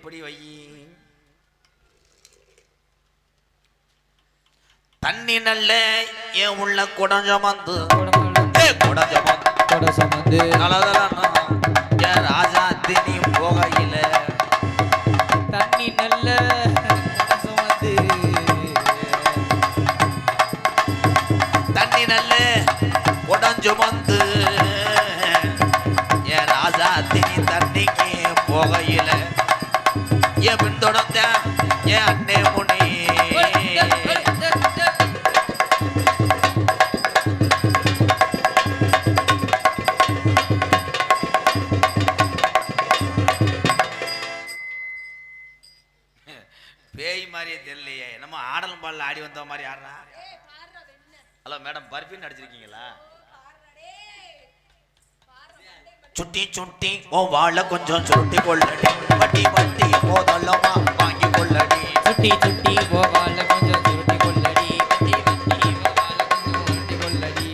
இப்படி வை. தண்ணி நல்ல ஏன் உள்ள குடஞ்சமந்து குடஞ்சமந்து என் ராஜா தினி போகையில தண்ணி நல்ல சுமந்து தண்ணி நல்ல குடஞ்சுமந்து என் ராஜா தினி தண்ணிக்கு போகையில என் பின்தொடர்ந்த என் அண்ணே முனி பேய் மாதிரியே தெரியலையே. நம்ம ஆடலும் பாடல ஆடி வந்த மாதிரி ஆடுறா. ஹலோ மேடம், பர்ஃபின்னு அடிச்சிருக்கீங்களா? சுட்டி சுட்டி ஓ வாழ கொஞ்சம் சுருட்டி கொள்ளடி, வட்டி வட்டி போதல்லமா வாங்கி கொள்ளடி. சுட்டி சுட்டி ஓ வாழ கொஞ்சம் சுருட்டி கொள்ளடி, வட்டி வட்டி ஓ வாழ கொஞ்சம் சுருட்டி கொள்ளடி.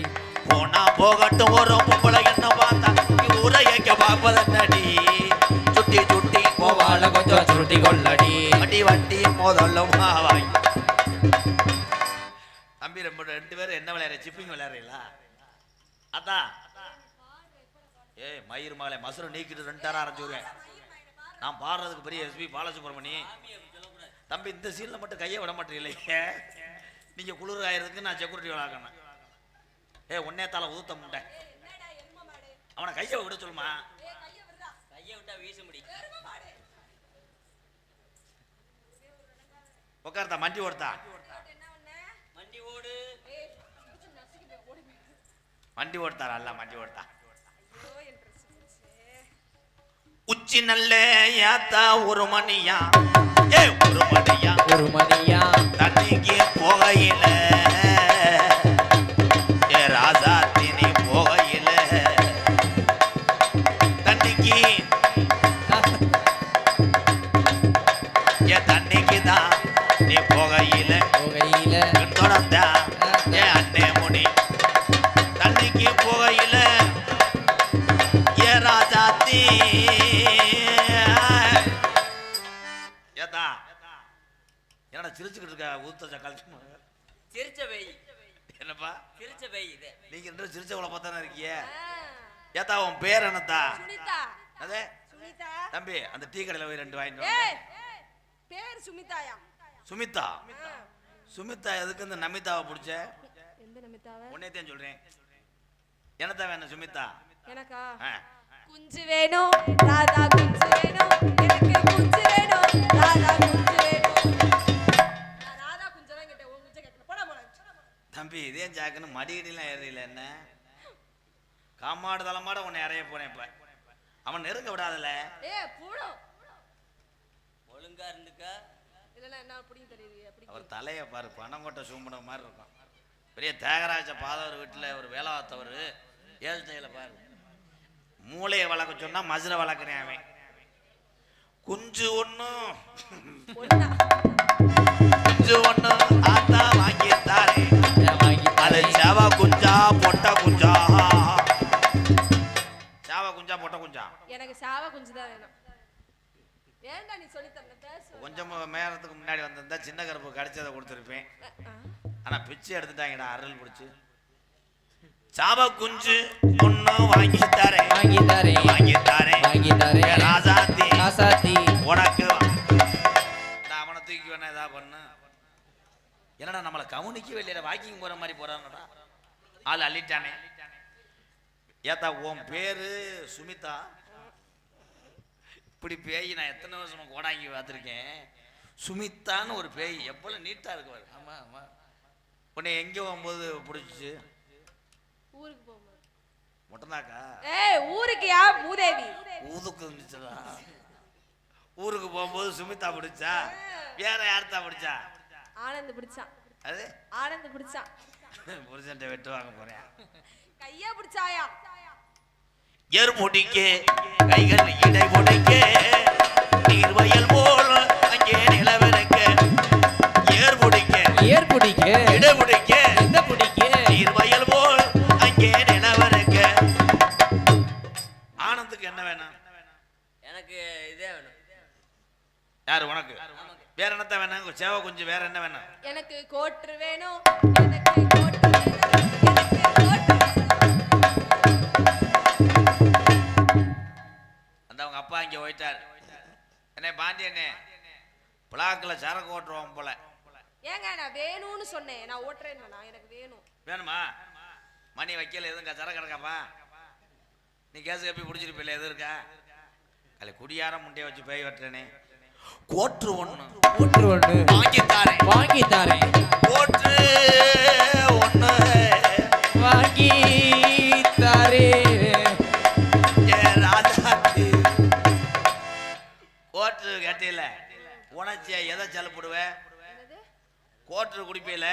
போனா போகட்டும் ஒரு பொம்பளை என்ன பார்த்தா ஊரை ஏக்க பார்ப்பதடி. சுட்டி சுட்டி ஓ வாழ கொஞ்சம் சுருட்டி கொள்ளடி, வட்டி வட்டி போதல்லமா வாங்கி. தம்பி ரொம்ப 2 பேரும் என்ன விளையாடுற? சிப்பிங் விளையாடுறீங்களா? அதான் மயிர் மகளை மசுரை நீக்கிட்டு 2 அரைஞ்சுருவேன். நான் பாடுறதுக்கு பெரிய எஸ்பி பாலசுப்ரமணி. தம்பி இந்த சீன்ல மட்டும் கையை விட மாட்டீங்களே. நீங்க குளிர் ஆயிரதுக்கு நான் செக்யூரிட்டி விளாக்கணும். ஒன்னே தலை ஊத்த முட்டை. அவனை கையை விட சொல்லுமா. கையை விட்டா வீச முடியும். உட்கார்த்தா மண்டி ஓடுத்தா. மண்டி ஓடு. மண்டி ஓடுத்தாரா? அல்ல மண்டி ஓடுத்தா. உச்சி நல்ல யாத்தா ஒரு மணியா ஒரு மணியா தண்ணிக்கு போகையில ஏ ராஜா தினி போகையில தண்ணிக்கு ஏ தண்ணிக்கு தான் நீ போகையில தொடர்ந்தா ஏ அண்ணே முனி தண்ணிக்கு போகையில ஏ ராஜா தீ என்னடா சிரிச்சுக்கிட்டு இருக்கா? ஊத்த கழிச்சு சிரிச்ச வெய். என்னப்பா சிரிச்ச வெய் இது? நீங்க 2 சிரிச்சவள பார்த்தானே இருக்கீங்க. ஏத்தா உன் பேர் என்னத்தா? சுனிதா. அதே சுனிதா. தம்பி அந்த டீ கடையில போய் 2 வாங்கிட்டு வா. பேர் சுமிதாயா? சுமிதா. சுமிதா எதுக்கு இந்த நமிதாவை பிடிச்ச? எந்த நமிதாவை? உன்னையத்தான் சொல்றேன். என்னத்தா வேணும் சுமிதா? எனக்கா குஞ்சு வேணும் ராதா, குஞ்சு வேணும் எனக்கு, குஞ்சு வேணும் ராதா, குஞ்சு வேணும். நான் ராதா குஞ்சலாம் கேட்டேன், உன் குஞ்ச கேட்டேன். போடா போடா. தம்பி இதே ஜாக்குன்னு மடியடிலாம் ஏறல. என்ன காமாடு தலமாட உன்னை அறைய போனேன். இப்ப அவன் நெருங்க விடாதல. பூடம் ஒழுங்கா இருந்துக்க. இதெல்லாம் என்ன அப்படியும் தெரியுது. அப்படி அவர் தலையை பாரு, பணங்கொட்டை சூம்பன மாதிரி இருக்கும். பெரிய தியாகராஜ பாதவர் வீட்டில் ஒரு வேலை பார்த்தவர். ஏழு தையில பாரு, மூளையை வளர்க்க சொன்னா மதுரை வளர்க்குறேன் அவன். குஞ்சு ஒண்ணும் குஞ்சு ஒண்ணு ஆத்தா வாங்கித்தாரே. அது சேவா குஞ்சா பொட்டை குஞ்சா? சேவா குஞ்சா பொட்டை குஞ்சா? எனக்கு சேவா குஞ்சு தான் வேணும். ஏன்டா நீ சொல்லி தரல? பேசு. கொஞ்சம் நேரத்துக்கு முன்னாடி வந்திருந்தா சின்ன கருப்பு கடிச்சதை கொடுத்துருப்பேன். ஆனா பிச்சை எடுத்துட்டாங்கடா அருள் பிடிச்சு. சாவ குஞ்சு ஒண்ணு வாங்கித்தாரே ராசாத்தி உனக்கு. அவனை தூக்கி வேணா ஏதா பண்ணு. என்னடா நம்மளை கவனிக்கவே இல்லையா? வாக்கிங் போற மாதிரி போறானடா. ஆள் அள்ளிட்டானே. ஏத்தா உன் பேரு சுமிதா? இப்படி பேய் நான் எத்தனை வருஷமா கோடாங்கி பார்த்துருக்கேன். சுமிதான்னு ஒரு பேய் எவ்வளவு நீட்டா இருக்கு. ஆமா ஆமா. உன்னை எங்க போகும்போது பிடிச்சிச்சு? ஊருக்கு போகும்போது. மொட்டனாக்கா? ஊருக்குயா மூதேவி? ஊதுக்கு இருந்துச்சுடா. ஊருக்கு போகும்போது சுமிதா பிடிச்சா? வேற யார்த்தா பிடிச்சா? ஆனந்த் பிடிச்சான். அது ஆனந்த் பிடிச்சான். புருஷன்ட்ட வெட்டு வாங்க போறேன். கையா பிடிச்சாயா? ஏர் முடிக்க கைகள் இடை முடிக்க நீர் வயல் போல் அங்கே நிலவிருக்க. ஏர் முடிக்க இடை முடிக்க நீர் வயல் போல் அங்கே நிலவிருக்க. ஆனந்துக்கு என்ன வேணும்? எனக்கு இதே வேணும். யாரு உனக்கு? வேற என்னத்த வேணும்? சேவை குஞ்சு வேற என்ன வேணும்? எனக்கு கோட்டு வேணும், எனக்கு கோட்டு வேணும், எனக்கு கோட்டு அந்த அவங்க அப்பா இங்க போயிட்டார். என்ன பாண்டியண்ணே பிளாக்ல சரக்கு ஓட்டுருவோம் போல. ஏங்க நான் வேணும்னு சொன்னேன், நான் ஓட்டுறேன்னு. எனக்கு வேணும். வேணுமா? மணி வைக்கல எதுங்க சரக்கு கிடக்காப்பா? நீ கேஸ் கப்பி பிடிச்சிருப்பில்ல, எது இருக்கா? கலை குடியார முண்டைய வச்சு பேய் வெட்டுறேனே. கோற்று ஒண்ணு வாங்கித்தாரேன், வாங்கித்தாரேன், கோற்று ஒண்ணு வாங்கித்தாரே. ராஜாத்தி கோற்று கட்டில உணர்ச்சிய எதை சாப்பிடுவ? கோற்று குடிப்பையில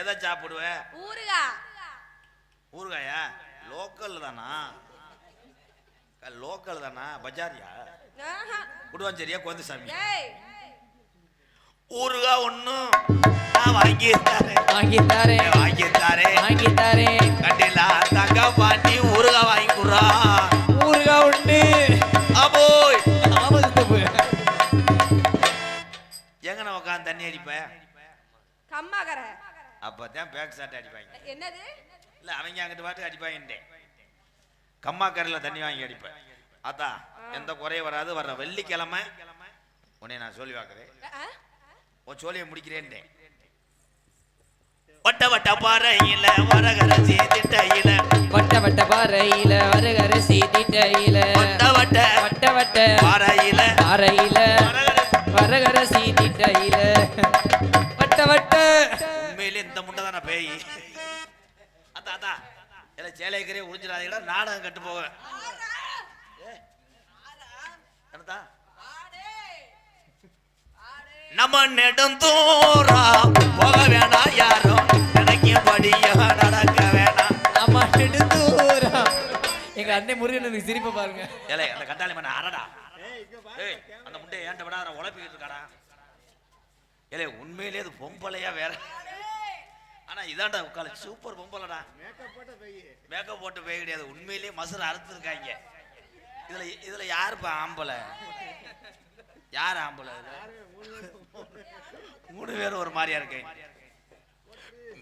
எதை சாப்பிடுவ? ஊறுகா. ஊறுகாயா? லோக்கல் தானா? லோக்கல் தானா? பஜாரியா? குடுவாஞ்சேரியா? கோந்தசாமி? ஊறுகா ஒண்ணும் நான் வாங்கித்தாரேன், வாங்கித்தாரேன், வாங்கித்தாரேன், வாங்கித்தாரேன். கட்டில தங்க பாட்டி ஊறுகா வாங்கி குடுறா. ஊறுகா உண்டு. அபோய் ஆபத்து. எங்கன உட்காந்து தண்ணி அடிப்ப? கம்மாகர. அப்பதான் பேக் சாட்டை அடிப்பாங்க. என்னது? இல்ல அவங்க அங்கிட்டு பாட்டு அடிப்பாங்க. கம்மா கரையில தண்ணி வாங்கி அடிப்பேன். அதான் எந்த குறைய வராது. வர்ற வெள்ளிக்கிழமை உன்னை நான் சொல்லி வாக்குறேன், உன் சோழியை முடிக்கிறேன். வட்ட வட்ட பாறையில வரகரசி திட்டையில, வட்ட வட்ட பாறையில வரகரசி திட்டையில, வட்ட வட்ட வட்ட வட்ட பாறையில பாறையில வரகரசி திட்டையில, வட்ட வட்ட. உண்மையிலே இந்த முண்டை தானே பேய். அதான் அதான் எல்லாம் சேலைக்கரே உறிஞ்சிடாதீங்களா, நாடகம் கட்டு போக. நம்ம நெடுந்தூரம் போக வேணாம், யாரும் நினைக்கும்படியா நடக்க வேணாம். நம்ம நெடுந்தூரம். எங்க அண்ணன் முருகன் எனக்கு சிரிப்பை பாருங்க. ஏலே அந்த கண்டாளி மண்ண அரடா. ஏய் அந்த முட்டையை ஏன்ட்ட விட அதை உழப்பிக்கிட்டு இருக்காடா. ஏலே உண்மையிலே அது பொம்பளையா வேற? ஆனா இதாண்டா உட்கால சூப்பர் பொம்பளைடா. மேக்கப் போட்டு பேய் கிடையாது, உண்மையிலேயே மசுரை அறுத்துருக்காங்க. இதுல யாருப்பா ஆம்பளை? யார் ஆம்பளை? மூணு பேரும் ஒரு மாதிரியா இருக்கேன்.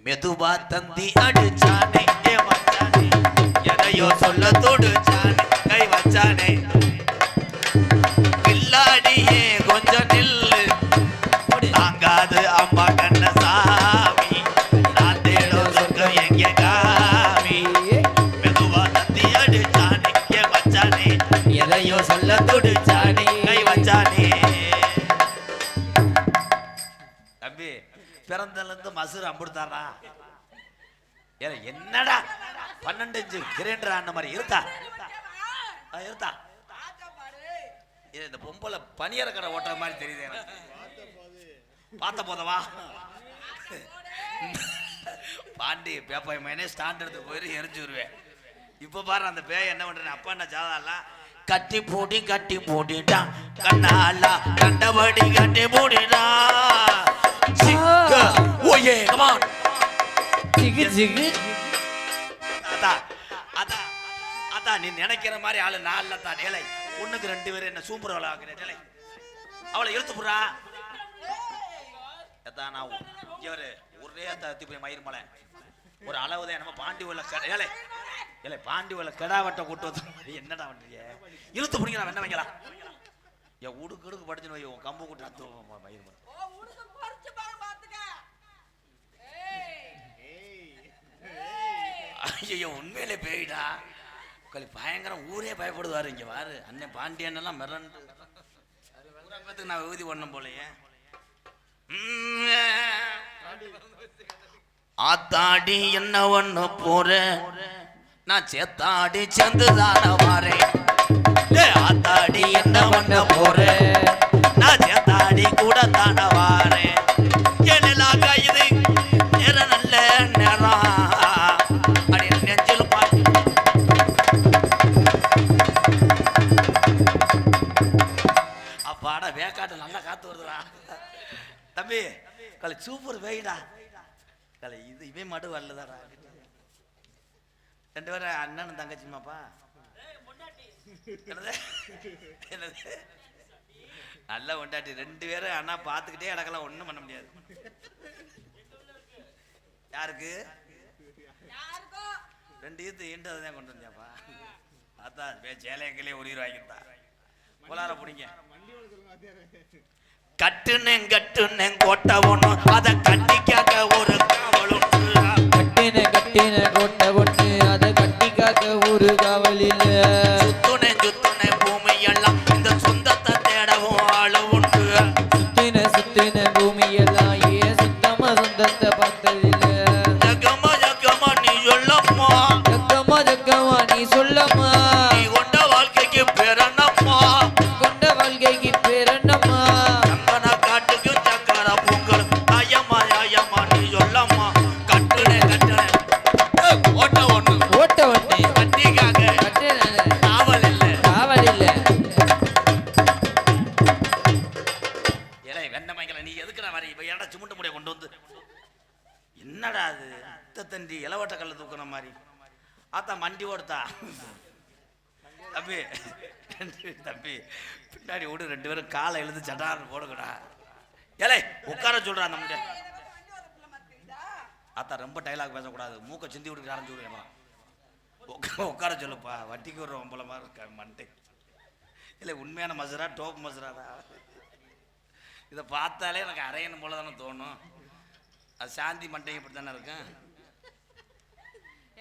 மெதுவா தந்தி அடிச்சானே மச்சானே, எதையோ சொல்ல தொடுச்சானே கை வச்சானே. கில்லாடியே கொஞ்சம் நில்லு, தாங்காது அம்மா கண்ண சாமி, நான் தேடும் சொர்க்கம் எங்க காமி. மெதுவா தந்தி அடிச்சானே மச்சானே, எதையோ சொல்ல தொடுச்சானே கை வச்சானே. தம்பி பிறந்தல இருந்து மசுறு அம்புடுத்தாரா? என்னடா 12 இன்ச்சு கிரைண்டர் ஆன மாதிரி இருத்தா இருத்தா? இந்த பொம்பளை பனியற கடை ஓட்டுற மாதிரி தெரியுது எனக்கு. பார்த்த போதவா பாண்டி பேப்பாய் மைனே ஸ்டாண்ட் எடுத்து போயிரு எரிஞ்சு வருவேன். இப்ப பாரு அந்த பேய் என்ன பண்றேன். அப்பா என்ன சாதாலாம் கட்டி போட்டிட்டா கண்ணாலா கண்டபடி கட்டி போடிடா. ஓயே கம் ஆன் ஜிகு ஜிகு. அதான் நீ நினைக்கிற மாதிரி ஆளு நாள்ல தான். ஏழை ஒண்ணுக்கு 2 பேர் என்ன சூப்பர் வேலை ஆக்குறேன். அவளை இழுத்து போடுறா. நான் இவரு ஒரே தத்தி போய் மயிர் மலை ஒரு அளவுதான். நம்ம பாண்டி உள்ள ஏழை ஏழை பாண்டி உள்ள கெடாவட்ட கூட்டு வந்து என்னடா பண்றீங்க? இழுத்து பிடிக்கிறா என்ன வைக்கலாம். என் உடுக்கு உடுக்கு படிச்சுன்னு வை, உன் கம்பு கூட்டு அத்து மயிர் மலை. ஐயோ உண்மையிலே பேயிடா. பயங்கரம் ஊரே பயப்படுவாரு. இங்க வாரு அண்ணன் பாண்டியன் எல்லாம் மிரண்டு நான் விபூதி பண்ணும் போலயே. ஆத்தாடி என்ன ஒண்ணு போற, நான் சேத்தாடி சேர்ந்துதான வாரேன். ஆத்தாடி என்ன ஒண்ணு போற, நான் சேத்தாடி கூட தான வாரேன். என்னெல்லாம் கைது நேரம் நல்ல நேரம் அடி நெஞ்சில் பாட்டு. அப்பாடா வேக்காட்டு நல்லா காத்து வருதுடா. தம்பி கலை சூப்பர் வேயிடா. கலை இது இவே மடு வரலதாடா. 2 பேரும் அண்ணனும் தங்கச்சிமாப்பா. என்னது என்னது நல்ல கொண்டாட்டி 2 பேரும் ஆனா பார்த்துக்கிட்டே அடக்கலாம், ஒண்ணும் பண்ண முடியாது. யாருக்கு யாருக்கோ 2 ஈத்து ஈண்டதான் கொண்டு வந்தியாப்பா. பார்த்தா சேலையங்களே உயிர் வாங்கிட்டா கோளார பிடிங்க. கட்டுனேன் கட்டுனேன் கோட்டை ஒண்ணு அதை கட்டிக்காக்க ஒரு காவலும். கட்டின கோட்டை ஒண்ணு அதை கட்டிக்காக்க ஒரு காவல் இல்ல. சுத்துனேன் பூமி எல்லாம் இந்த சொந்தத்தை தேடவும் ஆள உண்டு. சுத்தின பூமி எல்லாம் ஏன் சுத்தமா சொந்தத்தை பார்த்ததில்ல. ஜக்கமா நீ சொல்லம்மா, ஜக்கமா நீ சொல்லம்மா, நீ கொண்ட வாழ்க்கைக்கு பேரண்ணம்மா, கொண்ட வாழ்க்கைக்கு பேரண்ணம்மா. சந்தன காட்டுக்கு சக்கர பொங்கல் ஆயம்மா நீ சொல்லம்மா. கட்டுனேன் ஓட்ட ஒண்ணு கட்டிக்காக காவல் இல்ல. ஏலே வெண்ணமைகளை நீ எதுக்குற மாதிரி இப்ப ஏன்டா சிமுண்ட முடிய கொண்டு வந்து என்னடா அது அத்தை தண்டி இளவட்ட கல்ல தூக்குற மாதிரி ஆத்தா மண்டி ஓடுத்தா. தம்பி பின்னாடி ஓடு 2 பேரும் காலை எழுந்து சட்டார் போடுங்கடா. ஏலே உட்கார சொல்றா நம்மகிட்ட. ஆத்தா ரொம்ப டைலாக் பேசக்கூடாது, மூக்க சிந்தி விட்டு ஆரம்பிச்சு விடுமா. உட்கார சொல்லுப்பா, வட்டிக்கு ஒரு ஒம்பளை மாதிரி இருக்க மண்டை. இல்லை உண்மையான மசுரா டோப் மசுராடா. இதை பார்த்தாலே எனக்கு அரையணும் போல தானே தோணும். அது சாந்தி மண்டை இப்படி தானே இருக்கும்.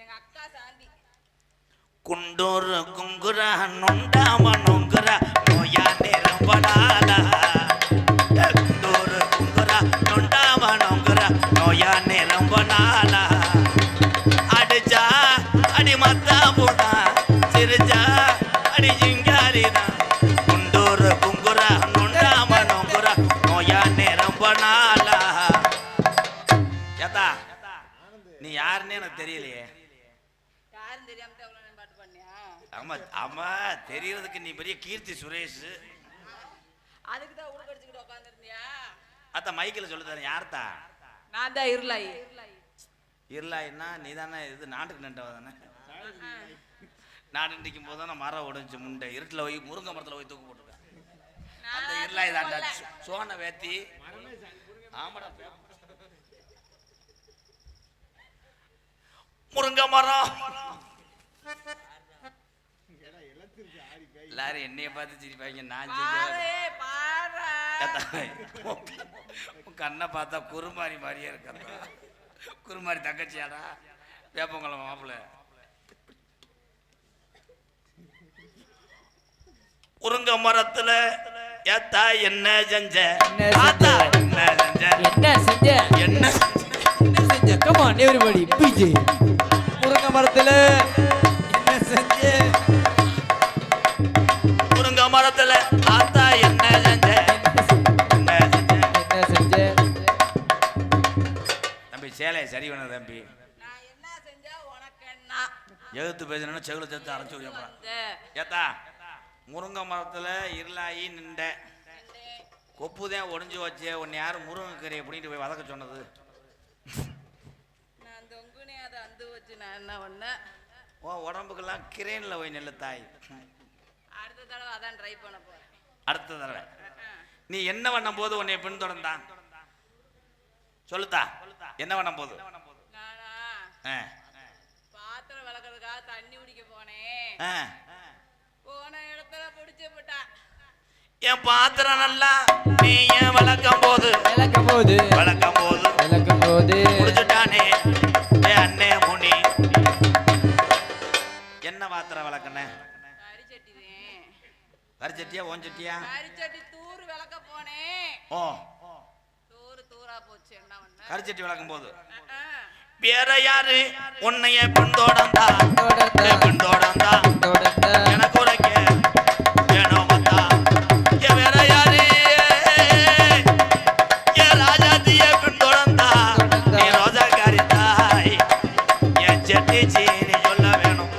எங்க அக்கா சாந்தி குண்டூர் குங்குரா நொண்டாம நொங்குரா நோயா நிரம்படாதா. குண்டூர் குங்குரா நொண்டாம நொங்குரா நோயா நிரம்படாதா. அடிச்சா அடி மத்தா போனா சிரிச்சா அடி ஜிங்காரினா. குண்டூர் குங்குரா நொண்டாம நொங்குரா நோயா நிரம்படாதா. ஏத்தா நீ யாருன்னே எனக்கு தெரியலையே. யாரும் தெரியாம தான் அவ்வளவு பாட்டு பண்ணியா? ஆமா தெரியறதுக்கு நீ பெரிய கீர்த்தி சுரேஷ். அதுக்கு தான் உள்ள கடிச்சுக்கிட்டு உட்கார்ந்திருந்தியா? அத்த மைக்கில் சொல்லி தரேன். யார்த்தா? நான் தான் இருளாய். இருளாயின்னா நீ தானே இது நாட்டுக்கு நின்றவ தானே. நாடு நிற்கும் போது தானே மரம் உடைஞ்சு முண்டை இருட்டில் போய் முருங்கை மரத்தில் போய் தூக்கு போட்டுருக்கேன். அந்த இருளாய் தாண்டா சோனை வேத்தி. ஆமாடா முருங்கை மரம். எல்லாரும் என்னைய பார்த்து சிரிப்பாங்க. நான் கண்ணை பார்த்தா குருமாரி மாதிரியே இருக்கா. குருமாரி தங்கச்சியாடா வேப்பங்குளம் மாப்பிள்ள. முருங்க மரத்துல ஏத்தா என்ன செஞ்ச? என்ன செஞ்ச? come on everybody PJ. முருங்க மரத்துல என்ன செஞ்ச? முருங்க மரத்துல ஆத்தா என்ன செஞ்ச? என்ன செஞ்ச? தம்பி சேலை சரி வேணும் தம்பி. நான் என்ன செஞ்சா உனக்கு என்ன? எழுத்து பேசணும்னா செகுல சேர்த்து அரைச்சு விடுறா. ஏத்தா முருங்கை மரத்துல இருளாயி நின்ற கொப்புதான் ஒடிஞ்சு வச்சே. உன்னை யாரும் முருங்கைக்கரையை பிடிட்டு போய் வதக்க சொன்னது? நான் தொங்குனே அதை அந்து வச்சு நான் என்ன பண்ண? உன் உடம்புக்கெல்லாம் கிரேன்ல போய் நெல்லு தாய். அடுத்த தடவை அதான் ட்ரை பண்ண போறேன். அடுத்த தடவை நீ என்ன பண்ணும் போது உன்னை பின்தொடர்ந்தான் சொல்லுத்தா? என்ன பண்ணும் போது? நானா பாத்திரம் விளக்குறதுக்காக தண்ணி குடிக்க போனேன். போன இடத்துல பிடிச்சு போட்டா. என் பாத்திரம் நல்லா நீ ஏன் விளக்கும் போது முடிச்சுட்டானே அண்ணே முனி. என்ன பாத்திரம் விளக்குன? கரிச்சட்டிதேன். கரிச்சட்டியா ஓஞ்சட்டியா? கரிச்சட்டி தூர் விளக்க போனேன். ஓ தூரா போச்சு. என்ன பண்ண? கரிச்சட்டி விளக்கும் போது வேற யாரு உன்னைய பின்தொடர்ந்தா? எனக்கு உரைக்க வேணும் மத்தா. வேற யாரு என் ராஜாத்திய பின்தொடர்ந்தா? நீ ரோஜாக்காரி தாய் என் செட்டி சீனி சொல்ல வேணும்.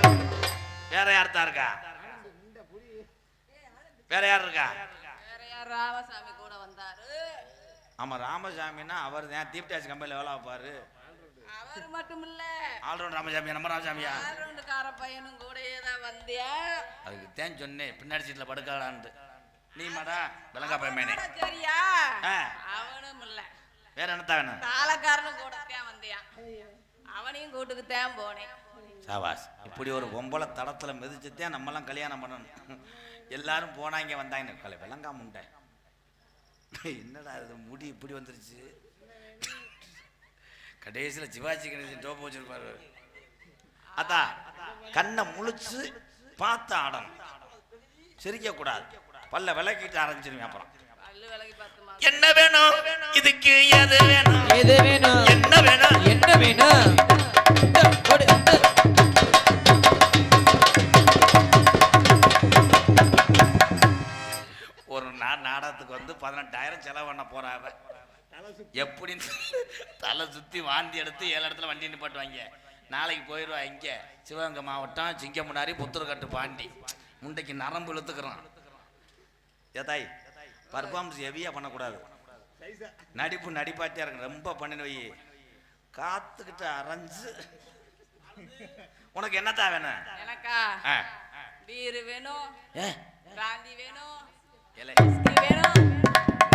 வேற யார் தான் இருக்கா? வேற யார் இருக்கா? வேற யார்? ராமசாமி கூட வந்தாரு. ஆமா ராமசாமின்னா அவர் தான் தீப்டாஸ் கம்பெனியில் வேலை வைப்பாரு. அவர் மட்டும் இல்ல, ஆல்ரவுண்ட் ராமசாமியா? நம்ம ராமசாமியா? ஆல்ரவுண்டுக்கார பையனும் கூடயே தான் வந்தியா? அதுக்கு தான் சொன்னேன் பின்னாடி சீட்டில் படுக்காளான்ட்டு. நீ மாடா விலங்கா பயமேனே. சரியா ஆ, அவனும் இல்ல வேற என்னத்தா வேணும்? தாளக்காரனும் கூட்டத்தான் வந்தியான் அவனையும் கூட்டுக்குத்தான் போனேன். சாவாஸ், இப்படி ஒரு பொம்பளை தடத்துல மிதிச்சுத்தான் நம்மலாம் கல்யாணம் பண்ணணும். எல்லாரும் போனாங்க வந்தாங்க. கலை விலங்கா முண்டை. என்னடா இது முடி இப்படி வந்துருச்சு. கடைசியில சிவாஜி கணேசன் டோப்பு வச்சிருப்பாரு. அத்தா கண்ணை முழிச்சு பார்த்து ஆடணும், சிரிக்க கூடாது. பல்ல விளக்கிட்டு அரைஞ்சிருவேன். அப்புறம் பல்லு விலகி 10 மாசம் என்ன வேணும் இதுக்கு, எது வேணும், எது வேணும், என்ன வேணும், என்ன வேணும்? ஓடு. ஒரு நாடகத்துக்கு வந்து 18,000 செலவு பண்ண போறாவ. எப்படி தலை சுத்தி வாந்தி எடுத்து 7 இடத்துல வண்டி நிப்பாட்டுவாங்க. நாளைக்கு போயிடுவா. இங்க சிவகங்கை மாவட்டம் சிங்கமுனாரி புத்தூர்கட்டு பாண்டி முண்டைக்கு நரம்பு இழுத்துக்கிறான். ஏதாய் பர்ஃபார்மன்ஸ் ஹெவியா பண்ணக்கூடாது. நடிப்பு நடிப்பாட்டியா இருக்கு. ரொம்ப பண்ணின வை காத்துக்கிட்டு அரைஞ்சு. உனக்கு என்னத்தா வேணும்? எனக்கா ஆ. பீரு வேணும், ஏ பிராந்தி வேணும், இலை. விஸ்கி வேணும்,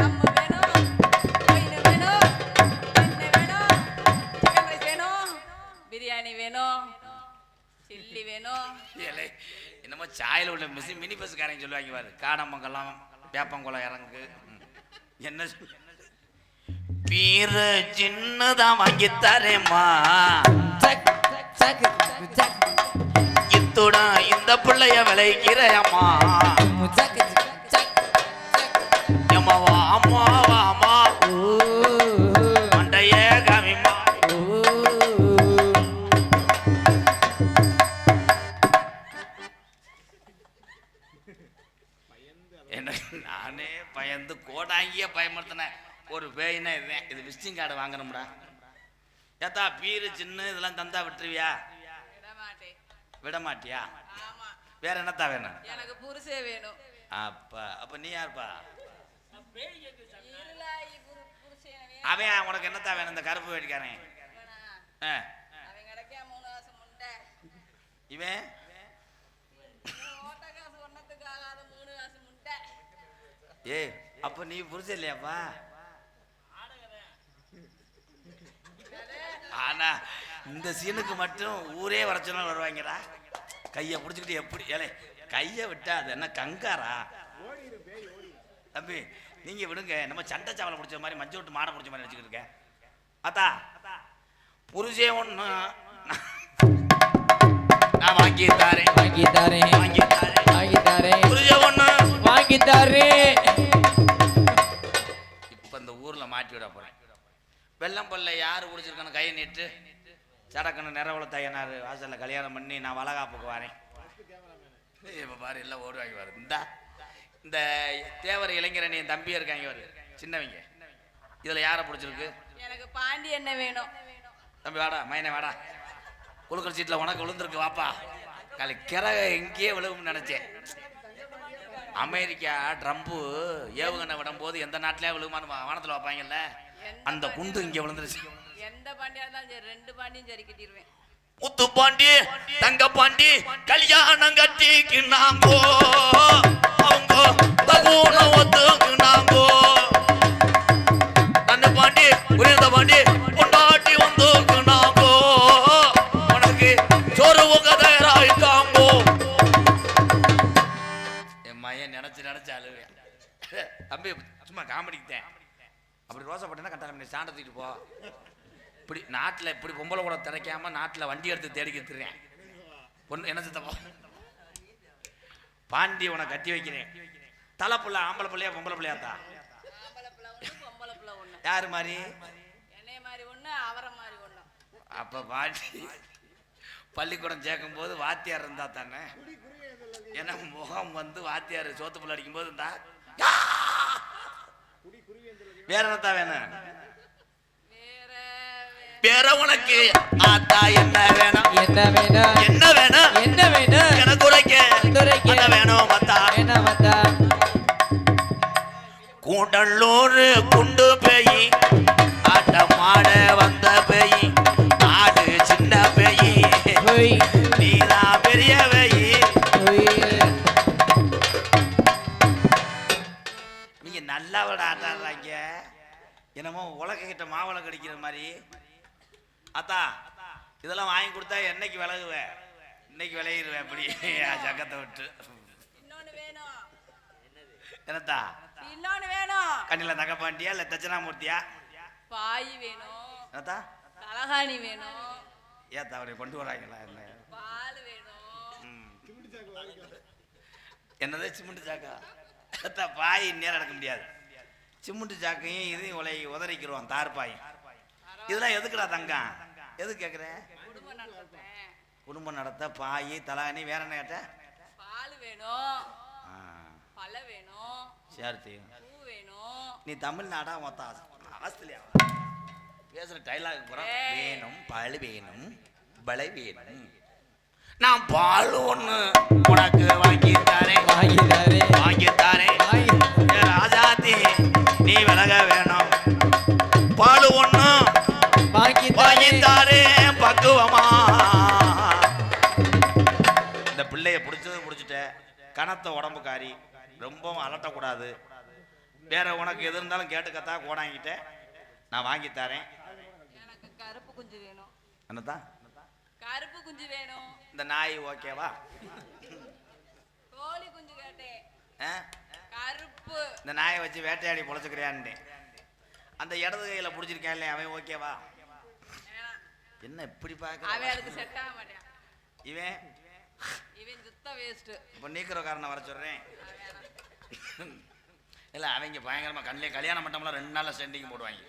ரம்மு வேணும், ஒயின் வேணும், எண்ணெய் வேணும், சிக்கன் ரைஸ் வேணும், பிரியாணி வேணும், சில்லி வேணும். இலை. என்னமோ சாயில் உள்ள மினி பஸ்காரங்க சொல்லுவாங்க பாரு. காடமங்கலம் வேப்பங்குளம் இறங்கு. என்ன பீரு சின்னதான் வாங்கி தரேம்மா, சக், சக், சக், இத்துடா இந்த பிள்ளைய விளைக்கிறேம்மா. Chuck, chuck, chuck. எம்மா வாமா வாமா ஓ, மண்டைய காமிம்மா. ஓ. என்ன நானே பயந்து கோடாங்கிய பயமுறுத்தினேன். ஒரு பேயினா இதுதான். இது விசிட்டிங் கார்டு வாங்கணும்டா. ஏத்தா பீரு சின்ன இதெல்லாம் தந்தா விட்டுருவியா? விட மாட்டேன். விட மாட்டியா? ஆமா, வேற என்னத்தா வேணும்? எனக்கு புருஷே வேணும். அப்ப நீ யாருப்பா? இருளாயி புருஷன் வேணும். அவன் உனக்கு என்னத்தா வேணும்? இந்த கருப்பு வேடிக்காரன். ஆ. அவன் கிடைக்கா 3 காசு முண்டை. இவன் ஓட்ட காசு ஒன்னத்துக்கு ஆகாத 3 காசு முண்டை. ஏய் அப்ப நீ புரிச்ச இல்லையாப்பா? ஆனா இந்த சீனுக்கு மட்டும் ஊரே வர சொன்னாலும் வருவாங்கடா. கையை பிடிச்சிக்கிட்டு எப்படி ஏலே கையை விட்டா அது என்ன கங்காரா? தம்பி நீங்க விடுங்க. நம்ம சண்டை சாவலை பிடிச்ச மாதிரி மஞ்சள் விட்டு மாடை பிடிச்ச மாதிரி வச்சுக்கிட்டு இருக்கேன். அத்தா புருஷே ஒண்ணு நான் வாங்கி தாரேன், வாங்கி தரேன், வாங்கி தாரேன், வாங்கி தரேன், புருஷே ஒண்ணு வாங்கி தரேன். இப்ப இந்த ஊர்ல மாட்டி விட போறேன். வெள்ளம் பல்ல யாரு குடிச்சிருக்கானு கையை நீட்டு சடக்குன்னு நிறவுல தையனாரு வாசல்ல கல்யாணம் பண்ணி நான் வளகாப்புக்கு வரேன். இப்ப பாரு எல்லாம் ஓடுவாங்க பாரு. இந்த தேவர இளைஞரணி என் தம்பியா இருக்காங்க பாரு சின்னவங்க. இதுல யாரை பிடிச்சிருக்கு? எனக்கு பாண்டி என்ன வேணும். தம்பி வாடா மைனே வாடா. குழுக்கள் சீட்டில் உனக்கு விழுந்திருக்கு வாப்பா. காலை கிறக எங்கேயே விழுவும்னு நினைச்சேன். அமெரிக்கா ட்ரம்ப்பு ஏவுகணை விடும் போது எந்த நாட்டிலே விழுகுமான்னு வானத்தில் வைப்பாங்கல்ல, அந்த குண்டு இங்கே விழுந்துருச்சு. எந்த பாண்டியா இருந்தாலும் சரி 2 பாண்டியும் சரி கட்டிடுவேன். முத்து பாண்டி தங்க பாண்டி கல்யாணம் கட்டிக்கினாங்கோ, அவங்க தகுன ஒத்துக்குனாங்கோ. அந்த பாண்டி உயர்ந்த பாண்டி கொண்டாட்டி வந்துக்குனாங்கோ, உனக்கு சோறு உங்க தயாராயிட்டாங்கோ. என் மையன் நினைச்சு அழுவேன். தம்பி சும்மா காமெடிக்குத்தேன். அப்படி ரோசப்பட்டேன்னா கட்டாயம் சாண்டை தூக்கிட்டு போ. இப்படி நாட்டில் இப்படி பொம்பளை கூட திரைக்காம நாட்டில் வண்டி எடுத்து தேடிக்கிறேன். பொண்ணு என்ன சித்தப்பா பாண்டி உனக்கு கட்டி வைக்கிறேன். தலை பிள்ளை ஆம்பளை பிள்ளையா பொம்பளை பிள்ளையாத்தா? ஆம்பளை பிள்ளை ஒண்ணு, பொம்பளை பிள்ளை ஒண்ணு. யாரு மாதிரி? என்னைய மாதிரி ஒண்ணு, அவரை மாதிரி ஒண்ணு. அப்ப பாண்டி பள்ளிக்கூடம் சேர்க்கும் போது வாத்தியார் இருந்தா தானே. ஏன்னா முகம் வந்து வாத்தியார் சோத்து புள்ள அடிக்கும் போது இருந்தா. வேற என்னத்தா வேணும்? வேற உனக்கு ஆத்தா என்ன வேணும்? என்ன வேணும், என்ன வேணும், என்ன வேணும்? எனக்கு உரைக்க என்ன வேணும் மத்தா? என்ன மத்தா? கூடல்லூர் குண்டு பேயி ஆட்டமாட வந்த பேயி, ஆடு சின்ன பேயி, போய் நீதான் பெரிய பேயி. போய் விட ஆட்டாடுறாங்க. என்னமோ உலகிட்ட மாவளை கடிக்கிற மாதிரி. அத்தா இதெல்லாம் வாங்கி கொடுத்தா என்னைக்கு விலகுவேன்? இன்னைக்கு விளையிடுவேன் அப்படி சக்கத்தை விட்டு. இன்னொன்னு வேணும். என்னத்தா? இன்னொன்னு வேணும். கண்ணில தங்கப்பாண்டியா இல்ல தட்சணாமூர்த்தியா? பாய் வேணும். என்னத்தா? தலகாணி வேணும். ஏத்தா அவரை கொண்டு வராங்களா? என்ன பால் வேணும். என்னது சிமெண்ட் சாக்கா? அத்தா பாய் நேரம் எடுக்க முடியாது. சிமெண்ட் சாக்கையும் இதையும் உதறிக்கிறோம் தார்பாயும். இதெல்லாம் எதுக்குடா தங்கம்? எது கேட்குற? குடும்பம் நடத்துறேன். குடும்பம் நடத்த பாய் தலானி வேற என்ன கேட்ட? பால் வேணும். பழ வேணும். சரி பூ வேணும். நீ தமிழ்நாடா மொத்த அவஸ்திலையா பேசுற டைலாக் போற? வேணும் பால் வேணும் பழை வேணும். நான் பால் ஒண்ணு உனக்கு வாங்கித்தாரே வாங்கித்தாரே ராஜாத்தி நீ விலக வேணும். பால் ஒண்ணு வாங்கித்தாரே பக்குவமா. இந்த பிள்ளைய பிடிச்சது பிடிச்சிட்ட கனத்த உடம்புக்காரி, ரொம்பவும் அலட்டக்கூடாது. வேற உனக்கு எது இருந்தாலும் கேட்டுக்கத்தா கோடாங்கிட்ட நான் வாங்கித்தாரேன். எனக்கு கருப்பு குஞ்சு வேணும். என்னதான்? கருப்பு குஞ்சு வேணும். இந்த நாய் ஓகேவா? கோழி குஞ்சு கேட்டேன். கருப்பு. இந்த நாயை வச்சு வேட்டையாடி பொழைச்சுக்கிறியான்னு அந்த இடது கையில பிடிச்சிருக்கேன் இல்லையா, அவன் ஓகேவா? என்ன இப்படி பார்க்க? அவன் அதுக்கு செட் ஆக மாட்டான். இவன் சுத்த வேஸ்ட். இப்போ நீக்கிற காரணம் வர சொல்றேன். இல்லை அவங்க பயங்கரமா கண்ணிலே கல்யாண மண்டபம்லாம் 2 நாளில் ஸ்டெண்டிங் போடுவாங்க.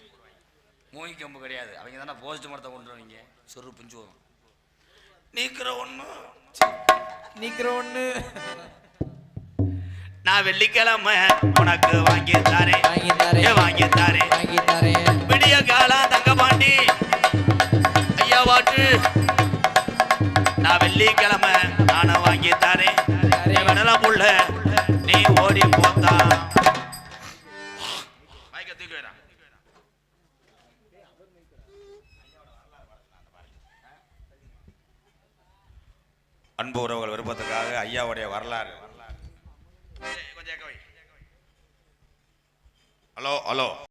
மூங்கி கம்பு கிடையாது. அவங்க தானே போஸ்ட் மரத்தை கொண்டு வருவீங்க. சொரு பிஞ்சு வரும். நீக்கிற ஒண்ணு நான் வெள்ளிக்கிழமை உனக்கு வாங்கித்தாரேன் விடிய காலம் தங்கபாண்டி ஐயா வாட்டு. நான் வெள்ளிக்கிழமை நானும் வாங்கித்தாரேன் விடல புள்ள நீ ஓடி போத்தா. அன்பு உறவுகள் விருப்பத்துக்காக ஐயாவுடைய வரலாறு. ஹலோ